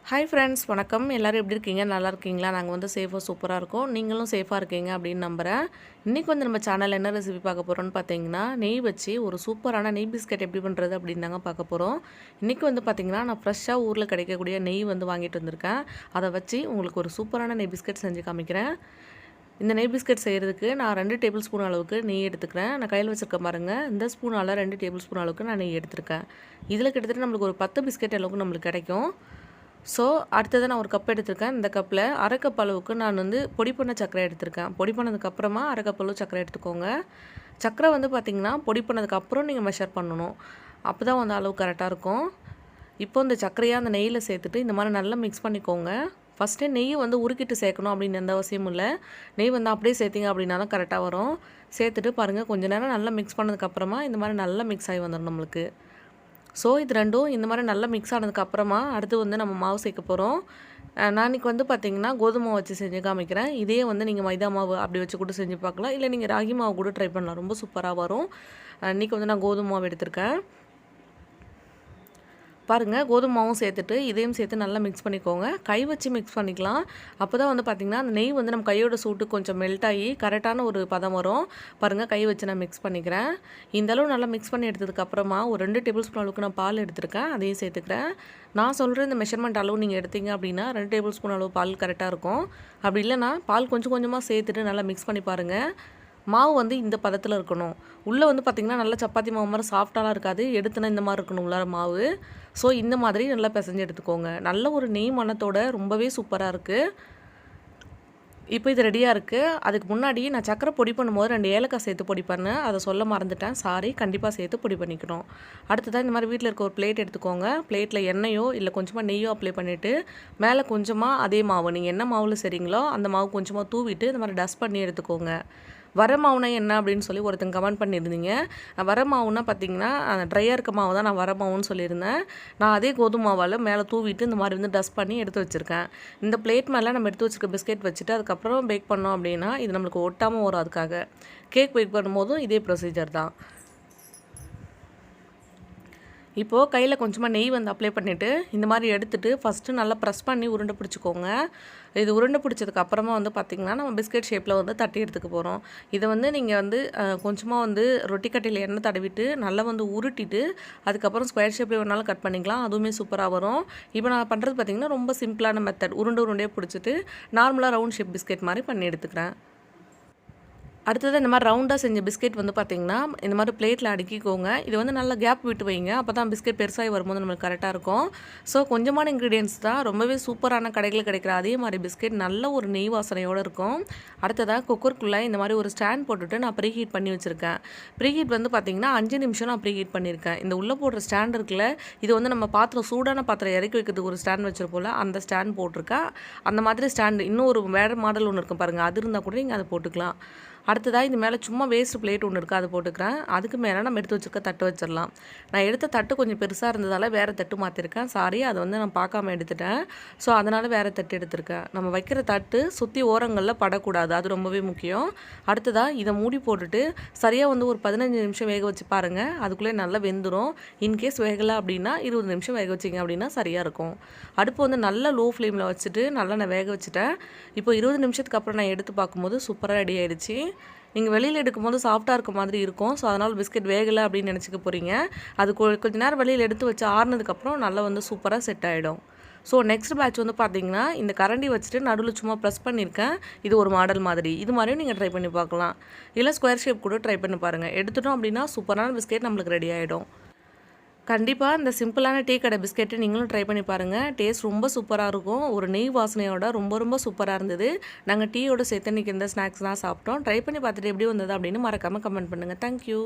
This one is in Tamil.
Hi friends, வணக்கம். எல்லாரும் எப்படி இருக்கீங்க? நல்லா இருக்கீங்களா? நாங்க வந்து சேஃபா சூப்பரா இருக்கோம். நீங்களும் சேஃபா இருக்கீங்க அப்படின்னு நம்புறேன். இன்னைக்கு வந்து நம்ம சேனல்ல என்ன ரெசிபி பார்க்க போறோம்னு பார்த்தீங்கன்னா, நெய் வச்சு ஒரு சூப்பரான நெய் பிஸ்கட் எப்படி பண்றது அப்படின்னு தாங்க பார்க்க போறோம். இன்னைக்கு வந்து பார்த்தீங்கன்னா, நான் ஃப்ரெஷ்ஷா ஊர்ல கிடைக்கக்கூடிய நெய் வந்து வாங்கிட்டு வந்திருக்கேன். அத வச்சு உங்களுக்கு ஒரு சூப்பரான நெய் பிஸ்கட் செஞ்சு காமிக்கிறேன். இந்த நெய் பிஸ்கட் செய்கிறதுக்கு நான் 2 டேபிள் ஸ்பூன் அளவுக்கு நெய் எடுத்துக்கிறேன். நான் கையில் வச்சிருக்க பாருங்க. இந்த ஸ்பூனால 2 டேபிள் ஸ்பூன் அளவுக்கு நான் நெய் எடுத்திருக்கேன். இதில் கிட்டத்தட்ட நம்மளுக்கு ஒரு 10 பிஸ்கட் அளவுக்கு நம்மளுக்கு கிடைக்கும். ஸோ அடுத்தது நான் ஒரு கப் எடுத்திருக்கேன். இந்த கப்பில் அரை கப் அளவுக்கு நான் வந்து பொடி பண்ண சர்க்கரை எடுத்திருக்கேன். பொடி பண்ணதுக்கப்புறமா அரை கப் அளவு சர்க்கரை எடுத்துக்கோங்க. சர்க்கரை வந்து பார்த்திங்கன்னா பொடி பண்ணதுக்கப்புறம் நீங்கள் மெஷர் பண்ணணும். அப்போ தான் வந்து அளவு கரெக்டாக இருக்கும். இப்போ இந்த சர்க்கரையாக அந்த நெய்யில் சேர்த்துட்டு இந்த மாதிரி நல்லா மிக்ஸ் பண்ணிக்கோங்க. ஃபஸ்ட்டு நெய் வந்து உருக்கிட்டு சேர்க்கணும் அப்படின்னு எந்த அவசியமும் இல்லை. நெய் வந்து அப்படியே சேர்த்திங்க அப்படின்னா தான் கரெக்டாக வரும். சேர்த்துட்டு பாருங்கள், கொஞ்சம் நேரம் நல்லா மிக்ஸ் பண்ணதுக்கப்புறமா இந்த மாதிரி நல்லா மிக்ஸ் ஆகி வந்துடும் நம்மளுக்கு. ஸோ இது ரெண்டும் இந்த மாதிரி நல்லா மிக்ஸ் ஆனதுக்கப்புறமா அடுத்து வந்து நம்ம மாவு சேர்க்க போகிறோம். நான் இன்றைக்கி வந்து பார்த்திங்கன்னா கோதுமை வச்சு செஞ்சு காமிக்கிறேன். இதே வந்து நீங்கள் மைதா மாவு அப்படி வச்சு கூட செஞ்சு பார்க்கலாம். இல்லை நீங்கள் ராகி மாவு கூட ட்ரை பண்ணலாம், ரொம்ப சூப்பராக வரும். இன்றைக்கி வந்து நான் கோதுமை மாவு எடுத்திருக்கேன். பாருங்கள், கோதுமை மாவும் சேர்த்துட்டு இதையும் சேர்த்து நல்லா மிக்ஸ் பண்ணிக்கோங்க. கை வச்சு மிக்ஸ் பண்ணிக்கலாம். அப்போ தான் வந்து பார்த்திங்கன்னா அந்த நெய் வந்து நம்ம கையோட சூட்டு கொஞ்சம் மெல்ட் ஆகி கரெக்டான ஒரு பதம் வரும். பாருங்கள், கை வச்சு நான் மிக்ஸ் பண்ணிக்கிறேன். இந்த அளவு நல்லா மிக்ஸ் பண்ணி எடுத்ததுக்கப்புறமா ஒரு 2 டேபிள் ஸ்பூன் அளவுக்கு நான் பால் எடுத்துருக்கேன். அதையும் சேர்த்துக்கிறேன். நான் சொல்கிற இந்த மெஷர்மெண்ட் அளவு நீங்கள் எடுத்தீங்க அப்படின்னா 2 டேபிள் ஸ்பூன் அளவு பால் கரெக்டாக இருக்கும். அப்படி இல்லைனா பால் கொஞ்சம் கொஞ்சமாக சேர்த்துட்டு நல்லா மிக்ஸ் பண்ணி பாருங்கள். மாவு வந்து இந்த பதத்தில் இருக்கணும். உள்ளே வந்து பார்த்திங்கன்னா நல்லா சப்பாத்தி மாவு மாதிரி சாஃப்டாலாம் இருக்காது. எடுத்துனா இந்த மாதிரி இருக்கணும் உள்ளார மாவு. ஸோ இந்த மாதிரி நல்லா பிசைஞ்சு எடுத்துக்கோங்க. நல்ல ஒரு நெய் மணத்தோட ரொம்பவே சூப்பராக இருக்குது. இப்போ இது ரெடியாக இருக்குது. அதுக்கு முன்னாடி நான் சக்கரை பொடி பண்ணும்போது 2 ஏலக்காய் சேர்த்து பொடி பண்ணேன். அதை சொல்ல மறந்துட்டேன், சாரி. கண்டிப்பாக சேர்த்து பொடி பண்ணிக்கணும். அடுத்ததாக இந்த மாதிரி வீட்டில் இருக்க ஒரு பிளேட் எடுத்துக்கோங்க. பிளேட்டில் எண்ணெயோ இல்லை கொஞ்சமாக நெய்யோ அப்ளை பண்ணிவிட்டு மேலே கொஞ்சமாக அதே மாவு, நீங்கள் என்ன மாவில் செய்கிறீங்களோ அந்த மாவு கொஞ்சமாக தூவிட்டு இந்த மாதிரி டஸ்ட் பண்ணி எடுத்துக்கோங்க. வர மாவுனா என்ன அப்படின்னு சொல்லி ஒருத்தங்க கமெண்ட் பண்ணியிருந்தீங்க. வர மாவுனா பார்த்தீங்கன்னா ட்ரையாக இருக்க மாவு தான் நான் வர மாவுன்னு சொல்லியிருந்தேன். நான் அதே கோதுமை மாவால் மேலே தூவிட்டு இந்த மாதிரி வந்து டஸ்ட் பண்ணி எடுத்து வச்சுருக்கேன். இந்த பிளேட் மேலே நம்ம எடுத்து வச்சுருக்க பிஸ்கெட் வச்சுட்டு அதுக்கப்புறம் பேக் பண்ணோம் அப்படின்னா இது நம்மளுக்கு ஒட்டாமல் வரும். அதுக்காக கேக் பேக் பண்ணும்போதும் இதே ப்ரொசீஜர் தான். இப்போது கையில் கொஞ்சமாக நெய் வந்து அப்ளை பண்ணிவிட்டு இந்த மாதிரி எடுத்துகிட்டு ஃபஸ்ட்டு நல்லா ப்ரெஸ் பண்ணி உருண்டை பிடிச்சிக்கோங்க. இது உருண்டை பிடிச்சதுக்கு அப்புறமா வந்து பார்த்திங்கன்னா நம்ம பிஸ்கெட் ஷேப்பில் வந்து தட்டி எடுத்துக்க போகிறோம். இதை வந்து நீங்கள் வந்து கொஞ்சமாக வந்து ரொட்டி கட்டையில் எண்ணெய் தடவிட்டு நல்லா வந்து உருட்டிட்டு அதுக்கப்புறம் ஸ்கொயர் ஷேப்பில் வேணாலும் கட் பண்ணிக்கலாம். அதுவுமே சூப்பராக வரும். இப்போ நான் பண்ணுறது பார்த்திங்கன்னா ரொம்ப சிம்பிளான மெத்தட். உருண்டையாக பிடிச்சிட்டு நார்மலாக ரவுண்ட் ஷேப் பிஸ்கெட் மாதிரி பண்ணி எடுத்துக்கிறேன். அடுத்தது இந்த மாதிரி ரவுண்டாக செஞ்ச பிஸ்கெட் வந்து பார்த்திங்கன்னா இந்த மாதிரி பிளேட்டில் அடுக்கிக்கோங்க. இது வந்து நல்லா கேப் விட்டு வைங்க. அப்போ தான் பிஸ்கெட் பெருசாகி வரும்போது நம்மளுக்கு கரெக்டாக இருக்கும். ஸோ கொஞ்சமான இன்க்ரீடியன்ஸ் தான், ரொம்பவே சூப்பரான கடைகளில் கிடைக்கிற அதே மாதிரி பிஸ்கெட் நல்ல ஒரு நெய் வாசனையோடு இருக்கும். அடுத்ததாக குக்கருக்குள்ளே இந்த மாதிரி ஒரு ஸ்டாண்ட் போட்டுட்டு நான் ப்ரீ ஹீட் பண்ணி வச்சுருக்கேன். ப்ரீ ஹீட் வந்து பார்த்திங்கன்னா 5 நிமிஷம் நான் ப்ரீ ஹீட் பண்ணியிருக்கேன். இந்த உள்ளே போடுற ஸ்டாண்ட் இருக்குல்ல, இது வந்து நம்ம பாத்திரம் சூடான பாத்திரம் இறக்கி வைக்கிறதுக்கு ஒரு ஸ்டாண்ட் வச்சுருப்போம்ல, அந்த ஸ்டாண்ட் போட்டிருக்கேன். அந்த மாதிரி ஸ்டாண்டு இன்னும் ஒரு வேறு மாடல் ஒன்று இருக்கும் பாருங்கள், அது இருந்தால் கூட நீங்கள் அதை போட்டுக்கலாம். அடுத்ததாக இது மேலே சும்மா வேஸ்ட் பிளேட் ஒன்று இருக்குது, அது போட்டுக்கிறேன். அதுக்கு மேலே நம்ம எடுத்து வச்சுருக்க தட்டு வச்சிடலாம். நான் எடுத்த தட்டு கொஞ்சம் பெருசாக இருந்ததால் வேறு தட்டு மாற்றிருக்கேன். சாரி, அதை வந்து நான் பார்க்காம எடுத்துட்டேன். ஸோ அதனால் வேறு தட்டு எடுத்திருக்கேன். நம்ம வைக்கிற தட்டு சுற்றி ஓரங்களில் படக்கூடாது, அது ரொம்பவே முக்கியம். அடுத்ததாக இதை மூடி போட்டுட்டு சரியாக வந்து ஒரு 15 நிமிஷம் வேக வச்சு பாருங்கள். அதுக்குள்ளே நல்லா வெந்துடும். இன்கேஸ் வேகலை அப்படின்னா 20 நிமிஷம் வேக வச்சிங்க அப்படின்னா சரியாக இருக்கும். அடுப்பு வந்து நல்லா லோ ஃப்ளேமில் வச்சுட்டு நல்லா நான் வேக வச்சுட்டேன். இப்போ 20 நிமிஷத்துக்கு அப்புறம் நான் எடுத்து பார்க்கும்போது சூப்பராக ரெடி ஆகிடுச்சு. நீங்கள் வெளியில் எடுக்கும்போது சாஃப்டாக இருக்க மாதிரி இருக்கும். ஸோ அதனால் பிஸ்கெட் வேகலை அப்படின்னு நினச்சிக்க போகிறீங்க. அது கொஞ்சம் நேரம் வெளியில் எடுத்து வச்சு ஆறுனதுக்கப்புறம் நல்லா வந்து சூப்பராக செட் ஆகிடும். ஸோ நெக்ஸ்ட் பேட்ச் வந்து பார்த்திங்கன்னா இந்த கரண்டி வச்சுட்டு நடுவில் சும்மா ப்ரெஸ் பண்ணியிருக்கேன். இது ஒரு மாடல் மாதிரி, இது மாதிரியும் நீங்கள் ட்ரை பண்ணி பார்க்கலாம். இல்லை ஸ்கொயர் ஷேப் கூட ட்ரை பண்ணி பாருங்கள். எடுத்துட்டோம் அப்படின்னா சூப்பரான பிஸ்கெட் நம்மளுக்கு ரெடி ஆகிடும். கண்டிப்பாக இந்த சிம்பிளான டீ கடை பிஸ்கெட்டை நீங்களும் ட்ரை பண்ணி பாருங்கள். டேஸ்ட் ரொம்ப சூப்பராக இருக்கும். ஒரு நெய் வாசனையோட ரொம்ப சூப்பராக இருந்தது. நாங்கள் டீயோட சேர்த்து இன்றைக்கி இந்த ஸ்நாக்ஸ் தான் சாப்பிட்டோம். ட்ரை பண்ணி பார்த்துட்டு எப்படி வந்தது அப்படின்னு மறக்காமல் கமெண்ட் பண்ணுங்கள். தேங்க்யூ.